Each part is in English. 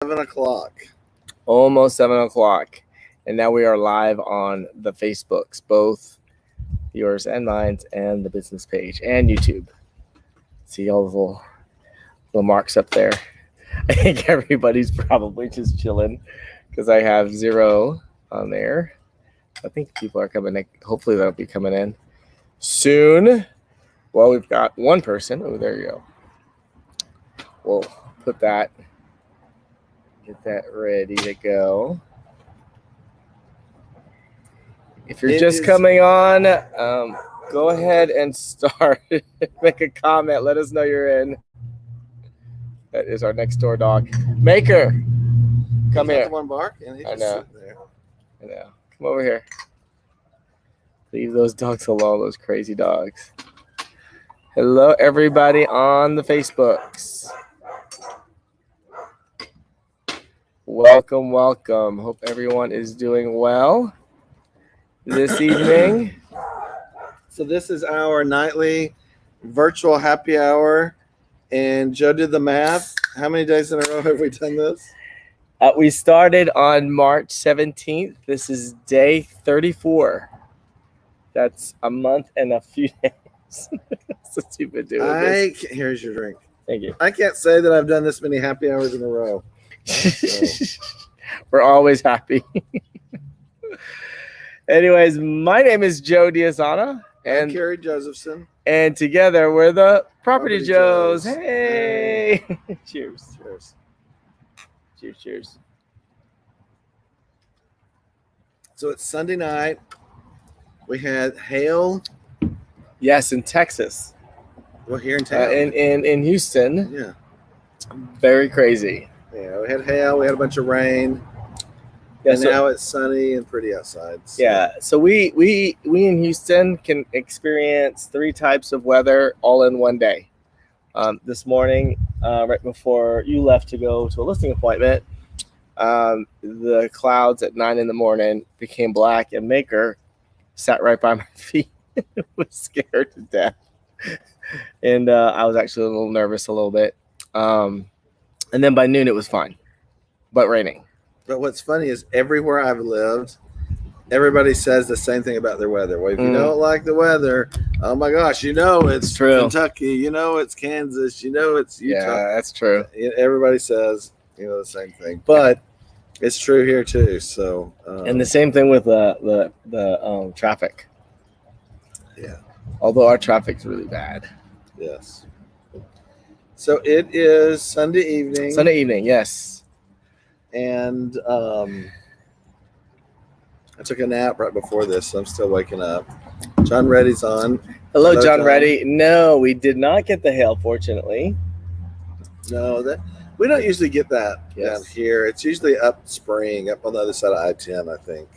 7 o'clock. Almost 7 o'clock. And now we are live on the Facebooks, both yours and mine, and the business page, and YouTube. See all the little marks up there. I think everybody's probably just chilling because I have 0 on there. I think people are coming in. Hopefully they'll be coming in soon. Well, we've got one person. Oh, there you go. We'll put that, get that ready to go. If you're just coming on, go ahead and start. Make a comment. Let us know you're in. That is our next door dog. Maker, come here. One bark and he's I just know. sitting there. I know. Come over here. Leave those dogs alone, those crazy dogs. Hello, everybody on the Facebooks. Welcome, welcome. Hope everyone is doing well this evening. So this is our nightly virtual happy hour, and Joe did the math. How many days in a row have we done this? We started on March 17th. This is day 34. That's a month and a few days. That's what you've been doing this. Here's your drink. Thank you. I can't say that I've done this many happy hours in a row. We're always happy. Anyways, my name is Joe Diazana. And Carrie Josephson. And together we're the Property Joes. Joes. Hey! Cheers. Cheers. Cheers, cheers. So it's Sunday night. We had hail. Yes, in Texas. Well, here in town. In Houston. Yeah. Very crazy. Yeah, we had hail. We had a bunch of rain. Yeah, and now it's sunny and pretty outside. So. Yeah, so we in Houston can experience 3 types of weather all in one day. This morning, right before you left to go to a listing appointment, the clouds at 9 in the morning became black, and Maker sat right by my feet. Was scared to death. And I was actually a little nervous a little bit. And then by noon, it was fine, but raining. But what's funny is everywhere I've lived, everybody says the same thing about their weather. Well, if you don't like the weather, oh my gosh, it's true. Kentucky, it's Kansas, it's Utah. Yeah, that's true. Everybody says, the same thing, but it's true here too. So, and the same thing with the traffic. Yeah. Although our traffic's really bad. Yes. So it is Sunday evening. Sunday evening, yes. And I took a nap right before this, so I'm still waking up. John Reddy's on. Hello, John Reddy. No, we did not get the hail, fortunately. No, we don't usually get that down here. It's usually up spring, up on the other side of I-10, I think.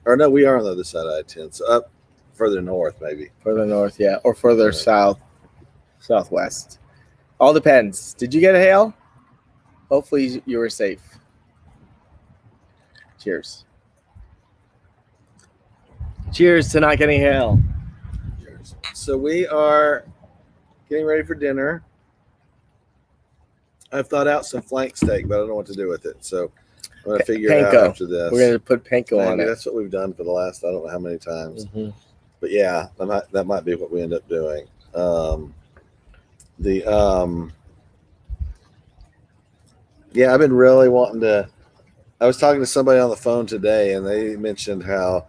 Or no, we are on the other side of I-10, so up further north, maybe. Further north, yeah, or further southwest. All depends. Did you get a hail? Hopefully you were safe. Cheers. Cheers to not getting hail. Cheers. So we are getting ready for dinner. I've thought out some flank steak, but I don't know what to do with it. So I'm going to figure it out after this. We're going to put panko on it. That's what we've done for the last, I don't know how many times. Mm-hmm. But yeah, that might be what we end up doing. I've been really wanting to. I was talking to somebody on the phone today, and they mentioned how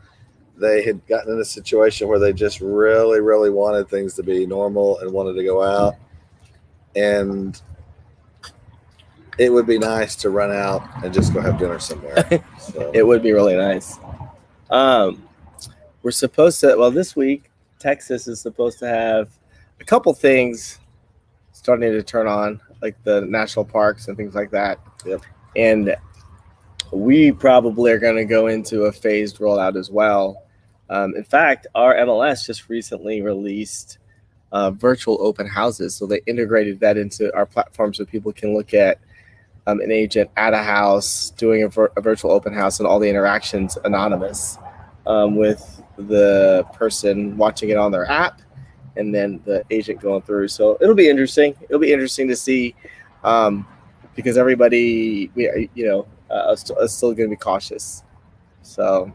they had gotten in a situation where they just really, really wanted things to be normal and wanted to go out. And it would be nice to run out and just go have dinner somewhere. So. It would be really nice. We're supposed to, this week, Texas is supposed to have a couple things starting to turn on, like the national parks and things like that. Yep. And we probably are going to go into a phased rollout as well. In fact, our MLS just recently released virtual open houses. So they integrated that into our platform so people can look at an agent at a house doing a virtual open house and all the interactions anonymous with the person watching it on their app and then the agent going through. So it'll be interesting. It'll be interesting to see because everybody, is still going to be cautious. So,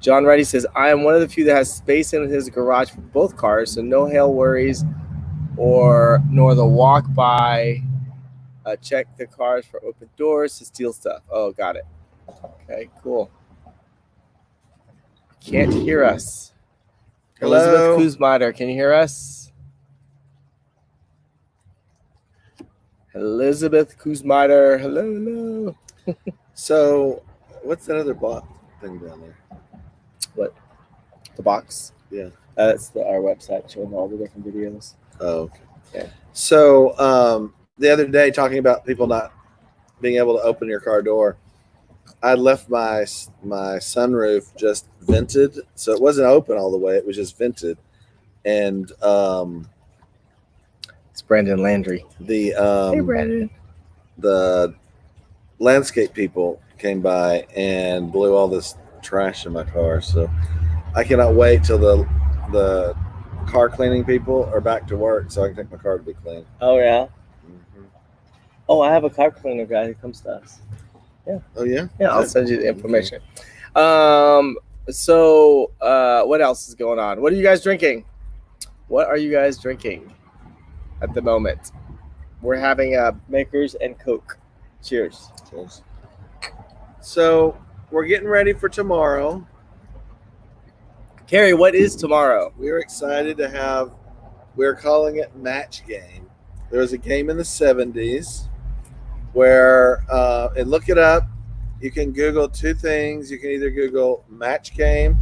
John Reddy says, I am one of the few that has space in his garage for both cars, so no hail worries nor the walk by. Check the cars for open doors to steal stuff. Oh, got it. Okay, cool. Can't hear us. Hello? Elizabeth Kuzmatter, can you hear us? Elizabeth Kuzmatter, hello. So, what's that other block thing down there? What? The box? Yeah. That's our website showing all the different videos. Oh, okay. Yeah. So, the other day, talking about people not being able to open your car door, I left my sunroof just vented, so it wasn't open all the way; it was just vented. And it's Brandon Landry. Hey, Brandon. The landscape people came by and blew all this trash in my car. So I cannot wait till the car cleaning people are back to work, so I can take my car to be clean. Oh yeah. Mm-hmm. Oh, I have a car cleaner guy who comes to us. Yeah. Oh yeah. Yeah, I'll send you the information. So what else is going on? What are you guys drinking? What are you guys drinking at the moment? We're having Makers and Coke. Cheers. Cheers. So we're getting ready for tomorrow. Carrie, what is tomorrow? We're excited to have. We're calling it Match Game. There was a game in the 70s where, and look it up. You can Google two things. You can either Google Match Game,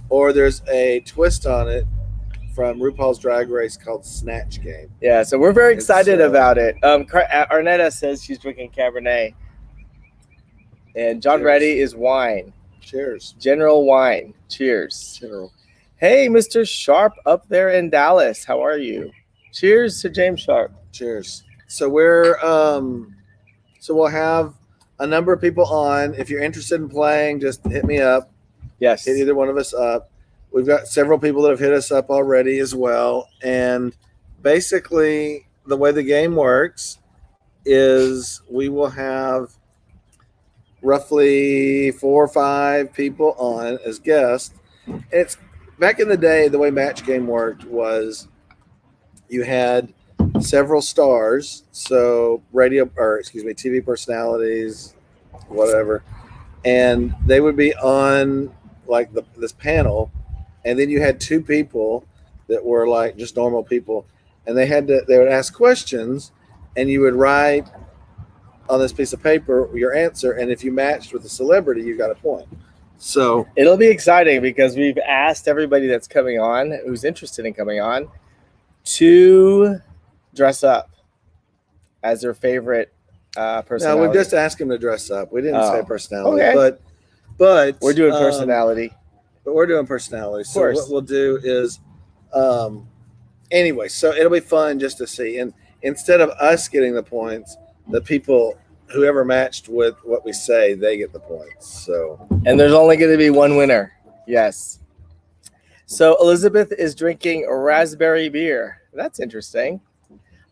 or there's a twist on it from RuPaul's Drag Race called Snatch Game. Yeah, so we're very excited about it. Arnetta says she's drinking Cabernet, and John Cheers. Reddy is wine. Cheers. General wine. Cheers. General. Hey, Mr. Sharp up there in Dallas. How are you? Cheers to James Sharp. Cheers. So we're we'll have a number of people on. If you're interested in playing, just hit me up. Yes. Hit either one of us up. We've got several people that have hit us up already as well. And basically, the way the game works is we will have roughly 4 or 5 people on as guests. And it's back in the day, the way Match Game worked was you had several stars, so TV personalities, whatever, and they would be on like this panel, and then you had 2 people that were like just normal people, and they would ask questions, and you would write on this piece of paper your answer, and if you matched with a celebrity, you got a point. So it'll be exciting because we've asked everybody that's coming on, who's interested in coming on, to dress up as their favorite personality. No, we've just asked them to dress up. We didn't say personality, okay. but we're doing personality. But we're doing personality. Of course. So what we'll do is, anyway, so it'll be fun just to see. And instead of us getting the points, the people, whoever matched with what we say, they get the points. So, and there's only going to be one winner. Yes. So Elizabeth is drinking a raspberry beer. That's interesting.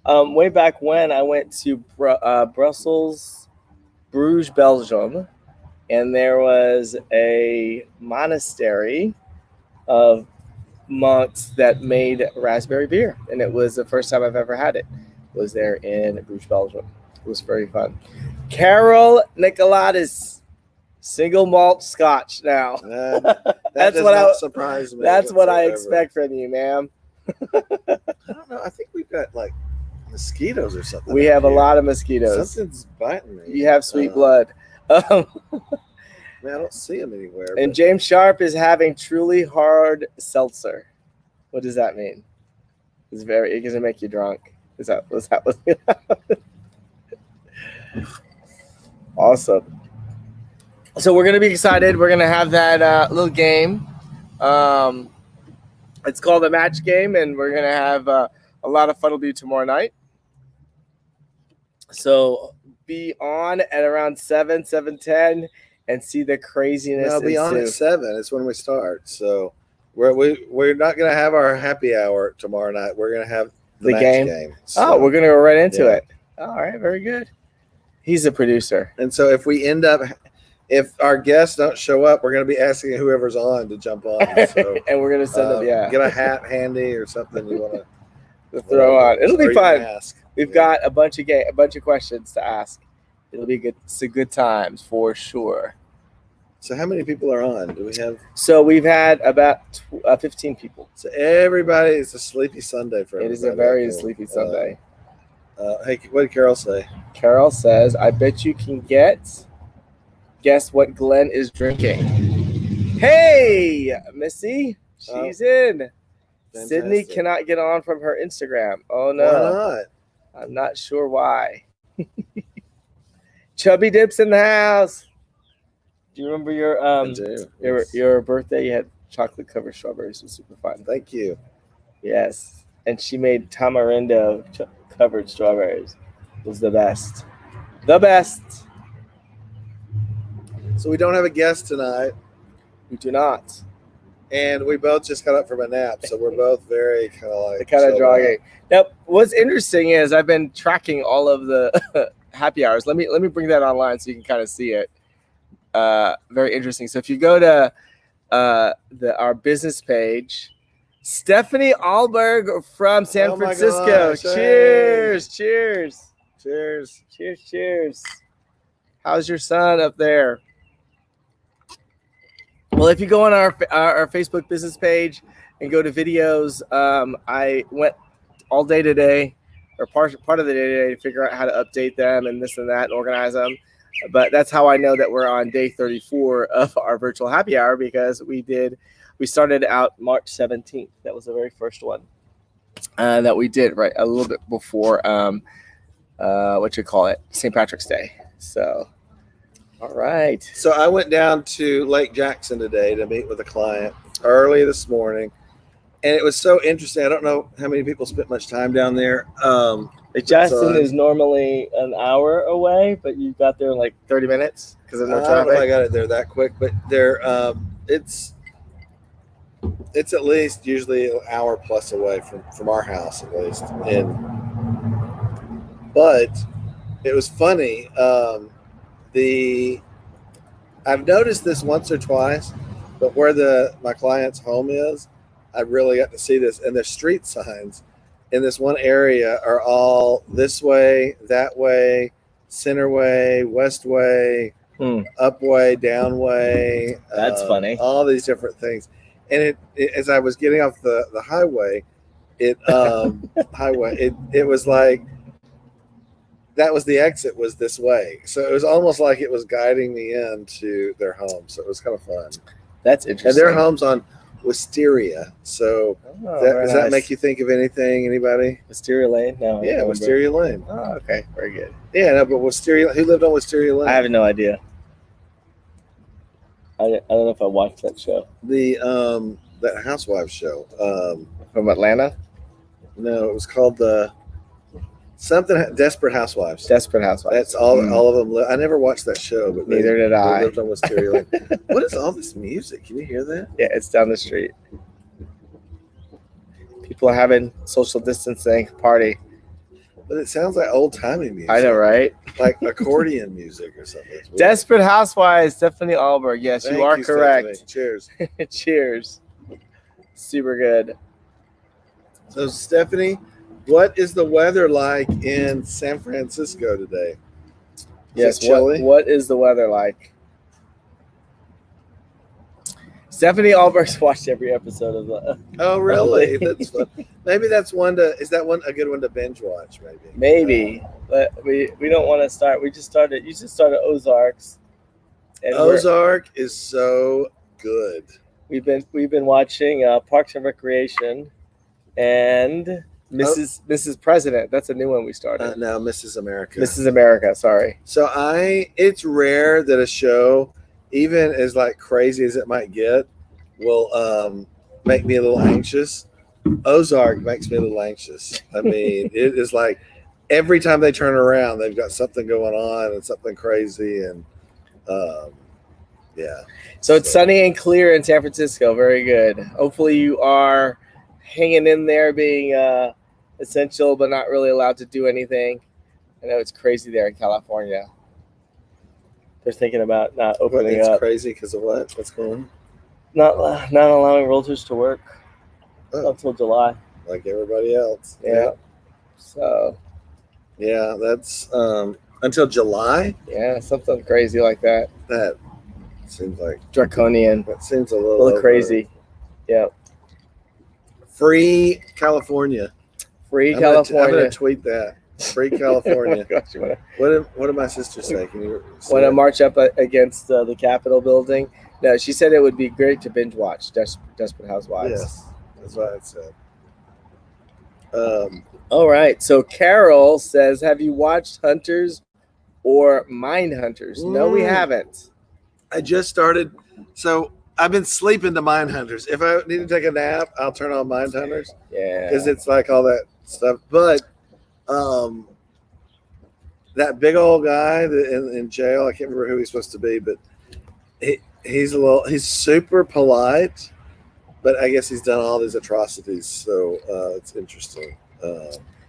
Way back when I went to Brussels, Bruges, Belgium, and there was a monastery of monks that made raspberry beer, and it was the first time I've ever had it. It was there in Bruges, Belgium. It was very fun. Carol Nicolaitis, single malt Scotch. Now that's what not surprise me. That's what I expect from you, ma'am. I don't know. I think we've got like mosquitoes or something. We have a lot of mosquitoes. Something's biting me. You have sweet blood. Man, I don't see them anywhere. And James Sharp is having truly hard seltzer. What does that mean? It's going to make you drunk. Was that awesome. So we're going to be excited. We're going to have that little game. It's called the Match Game, and we're going to have a lot of fun to do tomorrow night. So be on at around 7:10 and see the craziness. No, be on at 7. It's when we start. So we're not going to have our happy hour tomorrow night. We're going to have the match game. So, we're going to go right into it. All right, very good. He's a producer. And so if our guests don't show up, we're going to be asking whoever's on to jump on. So, And we're gonna send them. Yeah, get a hat handy or something you want to throw on. It'll be fun. Ask. We've got a bunch of questions to ask. It'll be good. It's a good times for sure. So how many people are on? Do we have? So we've had about 15 people. So everybody, it's a sleepy Sunday for It everybody. is a very sleepy Sunday. Hey, what did Carol say? Carol says, "I bet you can guess what Glenn is drinking." Hey, Missy, she's in. Fantastic. Sydney cannot get on from her Instagram. Oh no, Why not? I'm not sure why. Chubby Dips in the house. Do you remember I do. your birthday? You had chocolate covered strawberries. It was super fun. Thank you. Yes, and she made tamarindo covered strawberries. It was the best. The best. So we don't have a guest tonight, We do not. and we both just got up from a nap, so we're both very kind of like chilled Jogging. out. Now, what's interesting is I've been tracking all of the happy hours. Let me bring that online so you can kind of see it. Very interesting. So if you go to our business page, Stephanie Alberg from San Oh my Francisco. gosh, Cheers, cheers, Cheers. cheers, cheers. How's your son up there? Well, if you go on our Facebook business page and go to videos, I went all day today, or part of the day today, to figure out how to update them and this and that and organize them. But that's how I know that we're on day 34 of our virtual happy hour, because we started out March 17th. That was the very first one that we did, right a little bit before St. Patrick's Day. So, all right. So I went down to Lake Jackson today to meet with a client early this morning, and it was so interesting. I don't know how many people spent much time down there. Lake Jackson is normally an hour away, but you got there in like 30 minutes because of no I don't know if I traffic. got it there that quick, but it's at least usually an hour plus away from our house at least. But it was funny. I've noticed this once or twice, but where my client's home is, I really got to see this. And the street signs in this one area are all this way, that way, center way, west way, up way, down way. That's funny. All these different things. And it as I was getting off the highway, it was like, that was the exit was this way. So it was almost like it was guiding me into their home. So it was kind of fun. That's interesting. And their home's on Wisteria. So does that make you think of anything? Anybody? Wisteria Lane? No. Yeah, Wisteria Lane. Oh, okay. Very good. Yeah, no, but Wisteria, who lived on Wisteria Lane? I have no idea. I don't know if I watched that show. That Housewives show. From Atlanta? No, it was called Desperate Housewives. Desperate Housewives. That's all of them. I never watched that show, but Neither did I. They lived on Wisteria Lane. What is all this music? Can you hear that? Yeah, it's down the street. People are having social distancing party. But it sounds like old timey music. I know, right? Like accordion music or something. It's weird. Desperate Housewives, Stephanie Alberg. Yes, Thank you are you, correct. Stephanie. Cheers. Cheers. Super good. So, Stephanie, what is the weather like in San Francisco today? Yes, chilly? what is the weather like? Stephanie Alberg's watched every episode of the. Oh, really? That's fun. Maybe that's one to. Is that one a good one to binge watch? Maybe, but we don't want to start. We just started. You just started Ozarks. And Ozark is so good. We've been watching Parks and Recreation, and Mrs. President. That's a new one we started. No, Mrs. America. Mrs. America. Sorry. So it's rare that a show, even as like crazy as it might get, will make me a little anxious. Ozark makes me a little anxious. I mean, it is like every time they turn around, they've got something going on and something crazy, and yeah. So it's sunny and clear in San Francisco. Very good. Hopefully you are hanging in there, being essential but not really allowed to do anything. I know it's crazy there in California. They're thinking about not opening It's up, crazy because of what? What's going on? not allowing realtors to work Oh, until July. like everybody else. Yeah. So Yeah, that's until July. yeah, something crazy like that. That seems like Draconian. that seems a A little little crazy. Yeah. Free California. Free I'm gonna California. tweet that. Free California. Gosh, you What did my sister say? Can you see want to it? march up against the Capitol building? No, she said it would be great to binge watch Desperate Housewives. Yes, that's what it said. All right. So Carol says, "Have you watched Hunters or Mind Hunters?" No, we haven't. I just started, so I've been sleeping to Mind Hunters. If I need to take a nap, I'll turn on Mind Hunters Yeah. because it's like all that stuff. But that big old guy that in jail, I can't remember who he's supposed to be, but he's super polite, but I guess he's done all these atrocities, so it's interesting.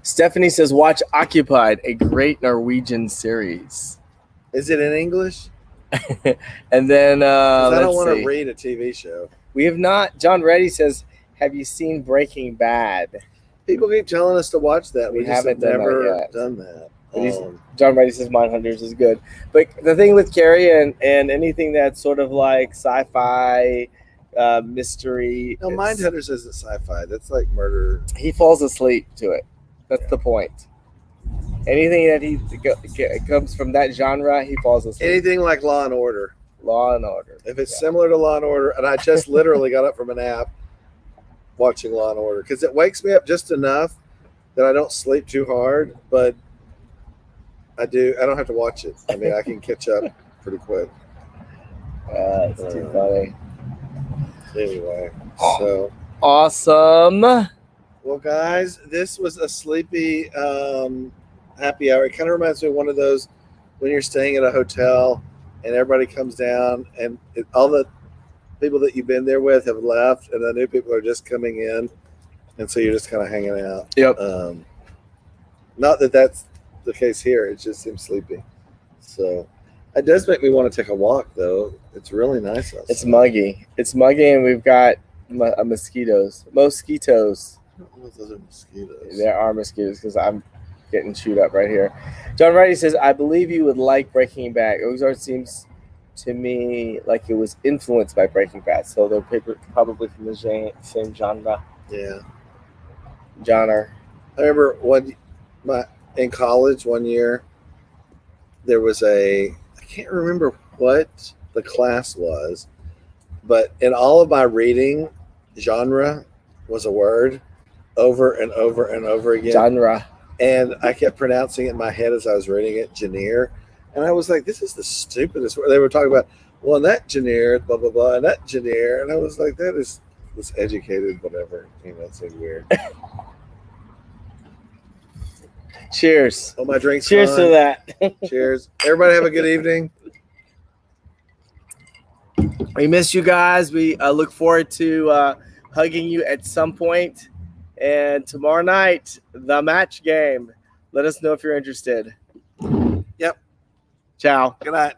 Stephanie says, "Watch Occupied, a great Norwegian series." Is it in English? And then 'Cause I don't let's want to see. read a TV show. We have not. John Reddy says, "Have you seen Breaking Bad?" People keep telling us to watch that. We We just haven't have done that never yet. done that. But John Reddy says Mindhunters is good. But the thing with Carrie and anything that's sort of like sci-fi, mystery, No, it's- Mindhunters isn't sci-fi. That's like murder. he falls asleep to it. That's the point. Anything that comes from that genre, he falls asleep. Anything like Law and Order. Law and Order. If it's similar to Law and Order, and I just literally got up from a nap watching Law and Order because it wakes me up just enough that I don't sleep too hard, but I don't have to watch it. I mean, I can catch up pretty quick. It's too funny. Anyway, so Awesome. well, guys, this was a sleepy happy hour. It kind of reminds me of one of those when you're staying at a hotel and everybody comes down and all the people that you've been there with have left and the new people are just coming in, and so you're just kind of hanging out. Yep. Not that that's the case here. It just seems sleepy. So it does make me want to take a walk, though. It's really nice outside. It's muggy. It's muggy, and we've got mosquitoes. Mosquitoes. I don't know if those are mosquitoes. There are mosquitoes because I'm getting chewed up right here. John Reddy says, "I believe you would like Breaking Bad. Ozark seems to me like it was influenced by Breaking Bad, so they're probably from the same genre." Yeah. Genre. I remember in college one year, there was I can't remember what the class was, but in all of my reading, genre was a word over and over and over again. Genre. And I kept pronouncing it in my head as I was reading it, Janir. And I was like, this is the stupidest word. They were talking about, well, and that Janir, blah, blah, blah, and that Janir. And I was like, that is this educated, whatever. It's so weird. Cheers. Oh, my drink's Cheers gone. to that. Cheers. Everybody have a good evening. We miss you guys. We look forward to hugging you at some point. And tomorrow night, the match game. Let us know if you're interested. Yep. Ciao. Good night.